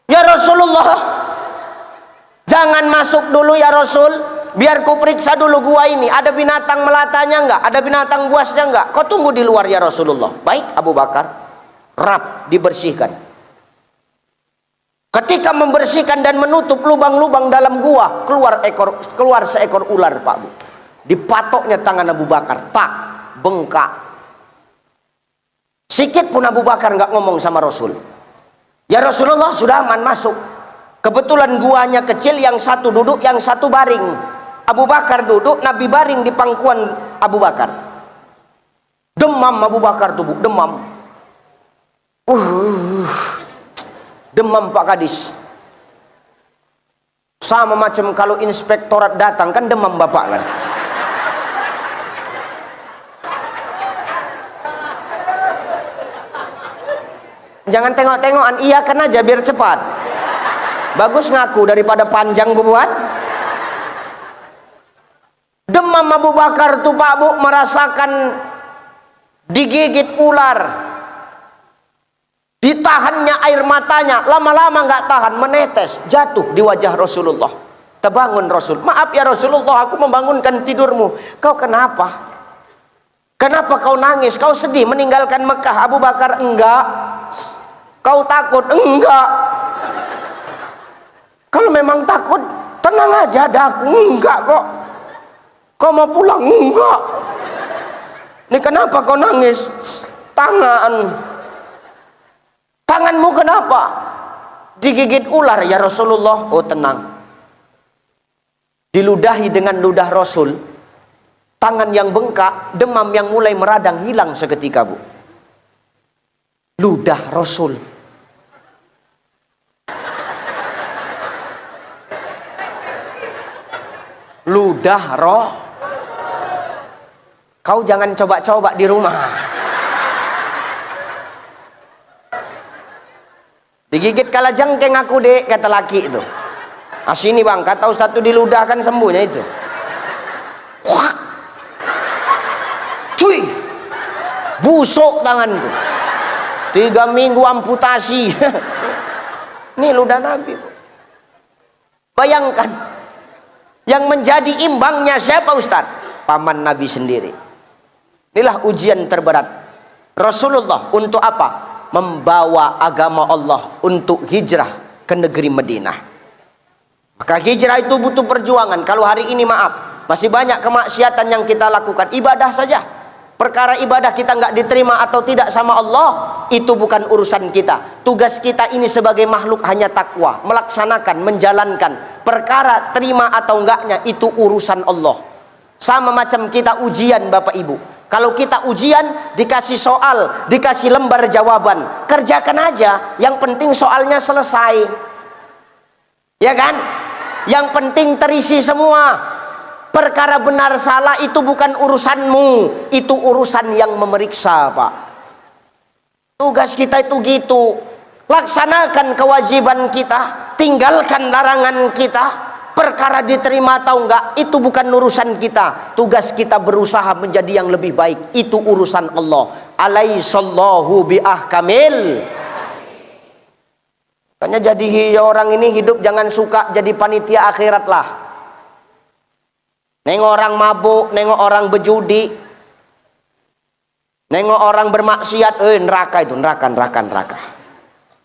Ya Rasulullah, jangan masuk dulu ya Rasul, biar ku periksa dulu gua ini, ada binatang melatanya enggak, ada binatang buasnya enggak. Kau tunggu di luar ya Rasulullah. Baik Abu Bakar, rap dibersihkan. Ketika membersihkan dan menutup lubang-lubang dalam gua, keluar seekor ular Pak Bu. Dipatoknya tangan Abu Bakar, tak bengkak. Sikit pun Abu Bakar nggak ngomong sama Rasul. Ya Rasulullah, sudah aman, masuk. Kebetulan guanya kecil, yang satu duduk, yang satu baring. Abu Bakar duduk, Nabi baring di pangkuan Abu Bakar. Demam Abu Bakar tuh Bu, demam. Demam Pak Kadis. Sama macam kalau inspektorat datang kan demam Bapak kan. Jangan tengok-tengokan, iya kan aja biar cepat. Bagus ngaku daripada panjang gue buat. Demam Abu Bakar tuh Pak Bu, merasakan digigit ular, ditahannya air matanya, lama-lama nggak tahan, menetes, jatuh di wajah Rasulullah. Terbangun Rasul, maaf ya Rasulullah, aku membangunkan tidurmu. Kau kenapa? Kenapa kau nangis? Kau sedih meninggalkan Mekah? Abu Bakar, enggak. Kau takut? Enggak. Kalau memang takut, tenang aja, ada aku. Enggak kok. Kau mau pulang? Enggak. Ini kenapa kau nangis? Tanganmu kenapa? Digigit ular ya Rasulullah. Oh tenang. Diludahi dengan ludah Rasul, tangan yang bengkak, demam yang mulai meradang hilang seketika Bu. Ludah Rasul. Ludah roh. Kau jangan coba-coba di rumah. Digigit kala jengkeng aku dek, kata laki itu. Ah sini bang, kata Ustaz itu diludahkan sembuhnya itu. Wah. Cuy, busuk tanganku. 3 minggu amputasi. Ini ludah Nabi. Bayangkan, yang menjadi imbangnya siapa Ustaz? Paman Nabi sendiri. Inilah ujian terberat Rasulullah untuk apa? Membawa agama Allah untuk hijrah ke negeri Madinah. Maka hijrah itu butuh perjuangan. Kalau hari ini maaf, masih banyak kemaksiatan yang kita lakukan. Ibadah saja, perkara ibadah kita nggak diterima atau tidak sama Allah, itu bukan urusan kita. Tugas kita ini sebagai makhluk hanya takwa, melaksanakan, menjalankan. Perkara terima atau enggaknya itu urusan Allah. Sama macam kita ujian Bapak Ibu. Kalau kita ujian, dikasih soal, dikasih lembar jawaban, kerjakan aja. Yang penting soalnya selesai, ya kan? Yang penting terisi semua. Perkara benar salah itu bukan urusanmu, itu urusan yang memeriksa Pak. Tugas kita itu gitu. Laksanakan kewajiban kita, tinggalkan larangan kita. Perkara diterima atau enggak, itu bukan urusan kita. Tugas kita berusaha menjadi yang lebih baik, itu urusan Allah. Alaihissallahu biahkamil. Makanya jadi orang ini hidup jangan suka jadi panitia akhirat lah. Nengok orang mabuk, nengok orang berjudi, nengok orang bermaksiat, neraka itu, neraka.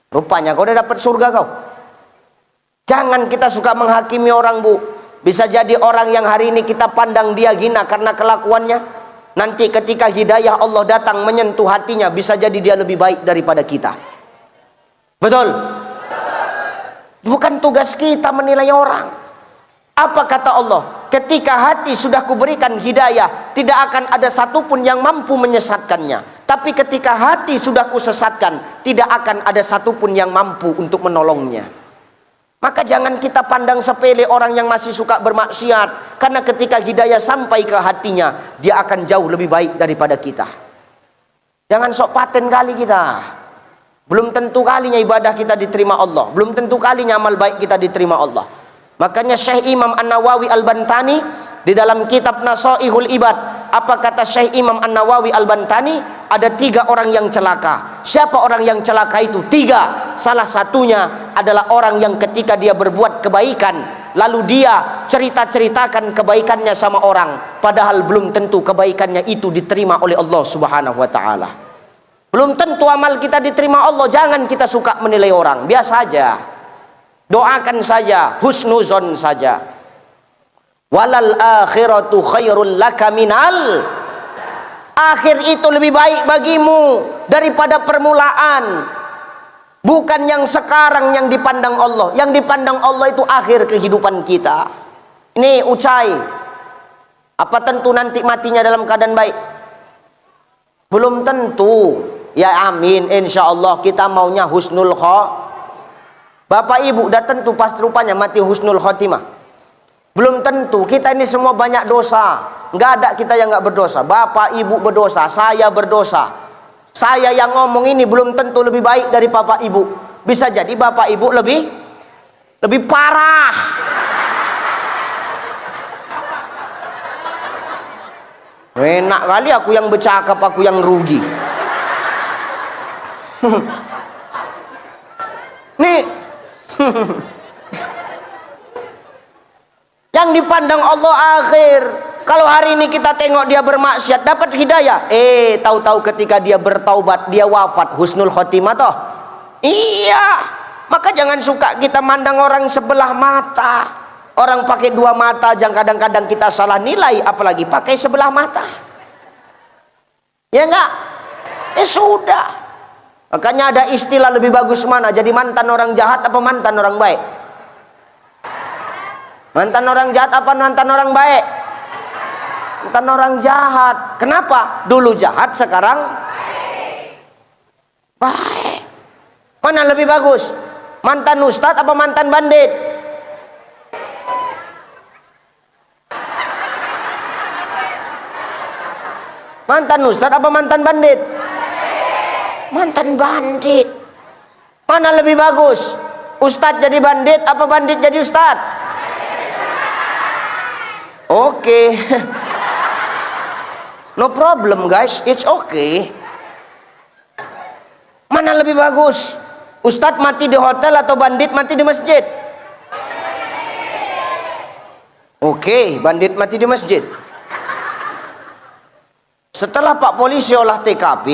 Rupanya kau udah dapat surga kau. Jangan kita suka menghakimi orang Bu. Bisa jadi orang yang hari ini kita pandang dia hina karena kelakuannya, nanti ketika hidayah Allah datang menyentuh hatinya, bisa jadi dia lebih baik daripada kita. Betul? Bukan tugas kita menilai orang. Apa kata Allah? Ketika hati sudah kuberikan hidayah, tidak akan ada satupun yang mampu menyesatkannya. Tapi ketika hati sudah kusesatkan, tidak akan ada satupun yang mampu untuk menolongnya. Maka jangan kita pandang sepele orang yang masih suka bermaksiat, karena ketika hidayah sampai ke hatinya, dia akan jauh lebih baik daripada kita. Jangan sok paten kali kita. Belum tentu kalinya ibadah kita diterima Allah, belum tentu kalinya amal baik kita diterima Allah. Makanya Syekh Imam An-Nawawi Al-Bantani di dalam kitab Nasaihul Ibad, apa kata Syekh Imam An-Nawawi Al-Bantani? Ada 3 orang yang celaka. Siapa orang yang celaka itu? 3. Salah satunya adalah orang yang ketika dia berbuat kebaikan, lalu dia cerita-ceritakan kebaikannya sama orang, padahal belum tentu kebaikannya itu diterima oleh Allah Subhanahu wa Ta'ala. Belum tentu amal kita diterima Allah. Jangan kita suka menilai orang, biasa aja, doakan saja, husnuzon saja. Walal akhiratu khairul laka minal, akhir itu lebih baik bagimu daripada permulaan. Bukan yang sekarang yang dipandang Allah. Yang dipandang Allah itu akhir kehidupan kita. Ini Ucai, apa tentu nanti matinya dalam keadaan baik? Belum tentu. Ya amin, insya Allah kita maunya husnul khotimah. Bapak ibu udah tentu pasti rupanya mati husnul khotimah. Belum tentu. Kita ini semua banyak dosa. Nggak ada kita yang nggak berdosa. Bapak ibu berdosa, saya berdosa. Saya yang ngomong ini belum tentu lebih baik dari bapak ibu. Bisa jadi bapak ibu lebih Lebih parah. Enak kali aku yang bercakap, aku yang rugi. Nih. Yang dipandang Allah akhir. Kalau hari ini kita tengok dia bermaksiat dapat hidayah, tahu-tahu ketika dia bertaubat dia wafat husnul khotimah toh. Iya, maka jangan suka kita mandang orang sebelah mata. Orang pakai dua mata jangan kadang-kadang kita salah nilai, apalagi pakai sebelah mata. Ya enggak? Sudah. Makanya ada istilah lebih bagus mana, jadi mantan orang jahat apa mantan orang baik? Mantan orang jahat apa mantan orang baik? Mantan orang jahat. Kenapa? Dulu jahat, sekarang baik. Mana lebih bagus? Mantan ustadz apa mantan bandit? Mantan ustadz apa mantan bandit? Mantan bandit. Mana lebih bagus? Ustadz jadi bandit apa bandit jadi ustadz? Oke. No problem guys, it's okay. Mana lebih bagus? Ustadz mati di hotel atau bandit mati di masjid? Oke, bandit mati di masjid. Setelah Pak Polisi olah TKP,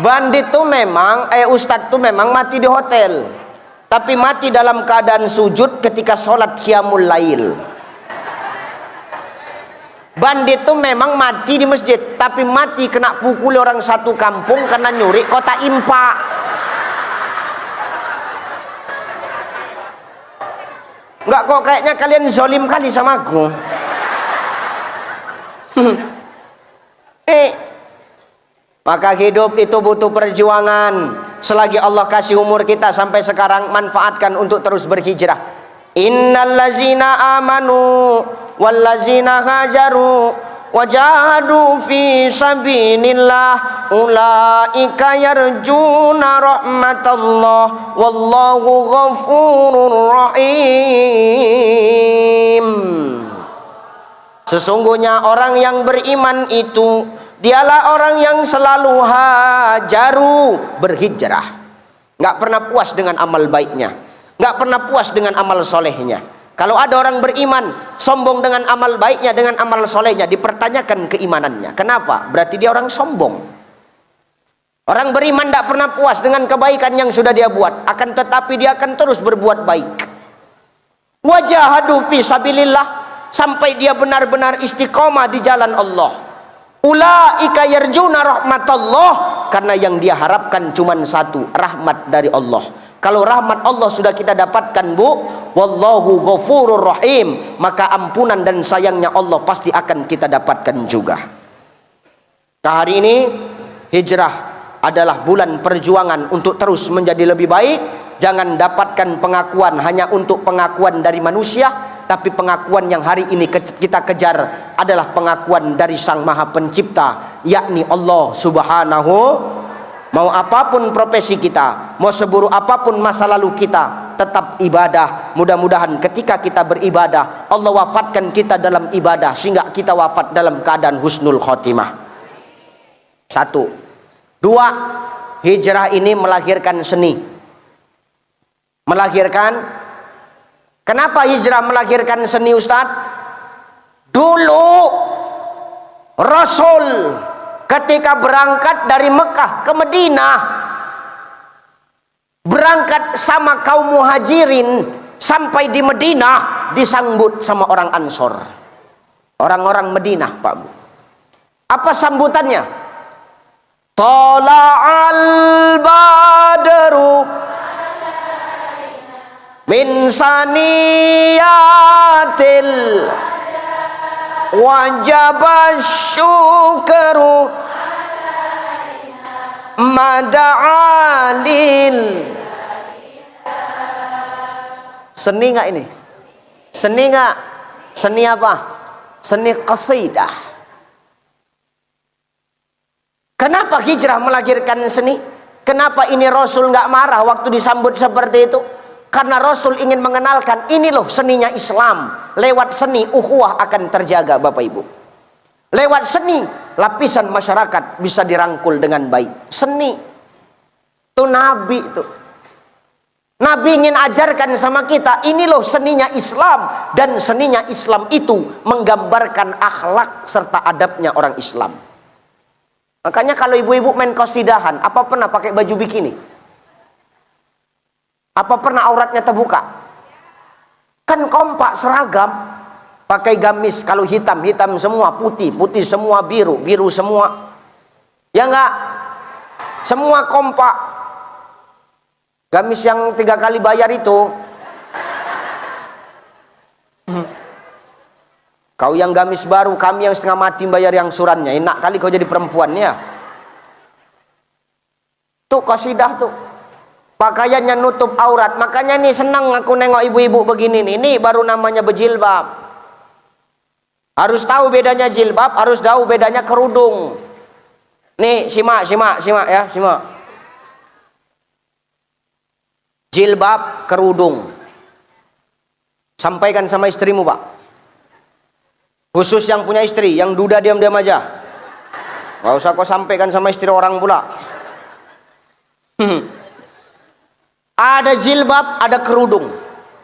bandit tuh memang, ustadz tuh memang mati di hotel, tapi mati dalam keadaan sujud ketika sholat qiyamul lail. Bandit tuh memang mati di masjid, tapi mati kena pukul orang satu kampung karena nyuri kotak impak. Enggak kok, kayaknya kalian zolim kali sama aku. Maka hidup itu butuh perjuangan. Selagi Allah kasih umur kita sampai sekarang, manfaatkan untuk terus berhijrah. Innallazina amanu wallazina hajaru wajahadu fi sabilillah ulaika yarjuna rahmatallah wallahu ghafurur rahim. Sesungguhnya orang yang beriman itu dialah orang yang selalu hajaru, berhijrah, nggak pernah puas dengan amal baiknya, nggak pernah puas dengan amal solehnya. Kalau ada orang beriman sombong dengan amal baiknya, dengan amal solehnya, dipertanyakan keimanannya. Kenapa? Berarti dia orang sombong. Orang beriman tidak pernah puas dengan kebaikan yang sudah dia buat, akan tetapi dia akan terus berbuat baik. Wajahadu fi sabilillah, sampai dia benar-benar istiqomah di jalan Allah. Ulaika yarjuna rahmatallah, karena yang dia harapkan cuma satu, rahmat dari Allah. Kalau rahmat Allah sudah kita dapatkan, Bu, wallahu ghafurur rahim, maka ampunan dan sayangnya Allah pasti akan kita dapatkan juga. Hari ini hijrah adalah bulan perjuangan untuk terus menjadi lebih baik. Jangan dapatkan pengakuan hanya untuk pengakuan dari manusia, tapi pengakuan yang hari ini kita kejar adalah pengakuan dari Sang Maha Pencipta, yakni Allah Subhanahu. Mau apapun profesi kita, mau seburuk apapun masa lalu kita, tetap ibadah. Mudah-mudahan ketika kita beribadah, Allah wafatkan kita dalam ibadah, sehingga kita wafat dalam keadaan husnul khotimah. Satu. Dua, hijrah ini melahirkan seni. Melahirkan, kenapa hijrah melahirkan seni, Ustadz? Dulu Rasul ketika berangkat dari Mekah ke Madinah, berangkat sama kaum muhajirin, sampai di Madinah disambut sama orang Ansor, orang-orang Madinah, Pak Bu. Apa sambutannya? Tala'al badru min saniyatil wajabah syukaru mada'alil. Seni nggak ini? Seni nggak? Seni apa? Seni qasidah. Kenapa hijrah melahirkan seni? Kenapa ini Rasul nggak marah waktu disambut seperti itu? Karena Rasul ingin mengenalkan ini loh seninya Islam. Lewat seni ukhuwah akan terjaga Bapak Ibu. Lewat seni lapisan masyarakat bisa dirangkul dengan baik. Seni itu Nabi itu. Nabi ingin ajarkan sama kita ini loh seninya Islam. Dan seninya Islam itu menggambarkan akhlak serta adabnya orang Islam. Makanya kalau ibu-ibu main qasidahan, apa pernah pakai baju bikini? Apa pernah auratnya terbuka? Kan kompak seragam. Pakai gamis, kalau hitam, hitam semua, putih, putih semua, biru, biru semua. Ya enggak? Semua kompak. Gamis yang 3 kali bayar itu. Kau yang gamis baru, kami yang setengah mati bayar yang surannya. Enak kali kau jadi perempuan ya. Tuh qasidah tuh. Pakaiannya nutup aurat. Makanya nih senang aku nengok ibu-ibu begini nih. Ini baru namanya berjilbab. Harus tahu bedanya jilbab, harus tahu bedanya kerudung. Nih simak ya, simak. Jilbab, kerudung. Sampaikan sama istrimu, Pak. Khusus yang punya istri, yang duda diam-diam aja. Gak usah kau sampaikan sama istri orang pula. Ada jilbab, ada kerudung.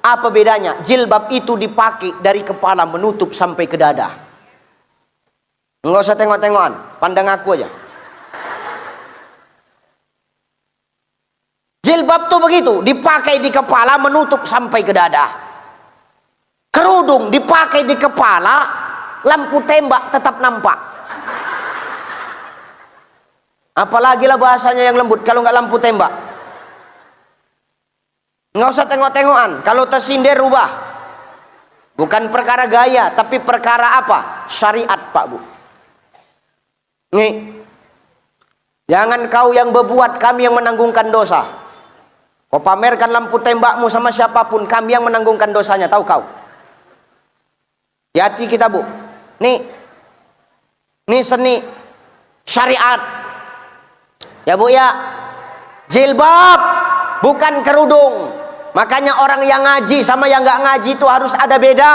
Apa bedanya? Jilbab itu dipakai dari kepala menutup sampai ke dada. Nggak usah tengok-tengokan, pandang aku aja. Jilbab tuh begitu, dipakai di kepala menutup sampai ke dada. Kerudung dipakai di kepala, lampu tembak tetap nampak. Apalagi lah bahasanya yang lembut kalau nggak lampu tembak. Nggak usah tengok-tengokan, kalau tersindir rubah. Bukan perkara gaya, tapi perkara apa? Syariat, Pak Bu. Nih, jangan kau yang berbuat, kami yang menanggungkan dosa. Kau pamerkan lampu tembakmu sama siapapun, kami yang menanggungkan dosanya, tahu kau? Hati kita Bu. Nih seni syariat ya Bu ya. Jilbab bukan kerudung. Makanya orang yang ngaji sama yang nggak ngaji itu harus ada beda.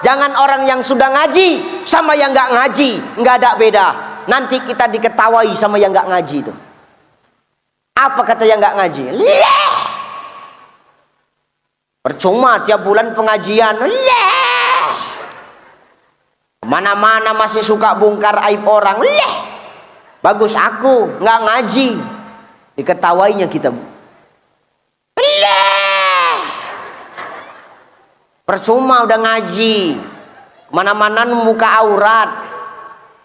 Jangan orang yang sudah ngaji sama yang nggak ngaji nggak ada beda. Nanti kita diketawai sama yang nggak ngaji itu. Apa kata yang nggak ngaji? Leh. Percuma tiap bulan pengajian. Leh. Mana-mana masih suka bongkar aib orang. Leh. Bagus aku nggak ngaji. Diketawainya kita. Leh. Percuma udah ngaji. Mana-mana membuka aurat.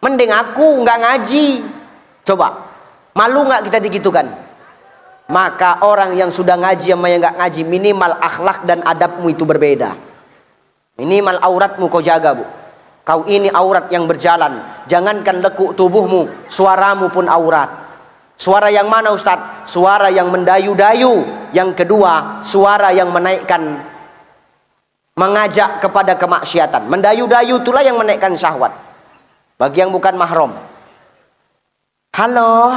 Mending aku nggak ngaji. Coba, malu nggak kita digitukan? Maka orang yang sudah ngaji sama yang nggak ngaji, minimal akhlak dan adabmu itu berbeda. Minimal auratmu kau jaga Bu. Kau ini aurat yang berjalan. Jangankan lekuk tubuhmu, suaramu pun aurat. Suara yang mana Ustadz? Suara yang mendayu-dayu. Yang kedua, suara yang menaikkan, mengajak kepada kemaksiatan. Mendayu-dayu itulah yang menaikkan syahwat. Bagi yang bukan mahram. Halo.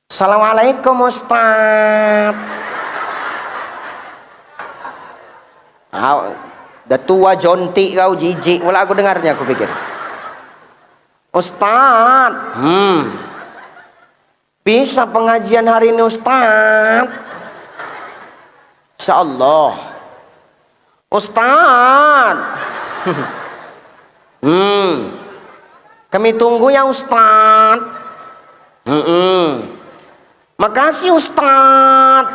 Assalamualaikum Ustaz. Udah tua jontik kau, jijik. Wala aku dengarnya aku pikir. Ustaz. Bisa pengajian hari ini Ustaz? Insyaallah. Ustaz. Kami tunggu ya Ustaz. Makasih Ustaz.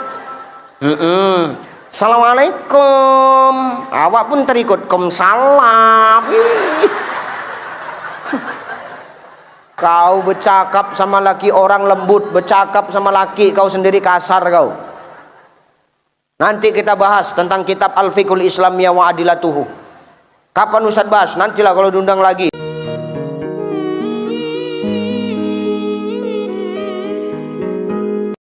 Assalamualaikum. Awak pun terikut salam. Kau bercakap sama laki orang lembut, bercakap sama laki kau sendiri kasar kau. Nanti kita bahas tentang kitab Al-Fiqhul Islamiyah wa Adilatuhu. Kapan Ustaz bahas? Nantilah kalau diundang lagi.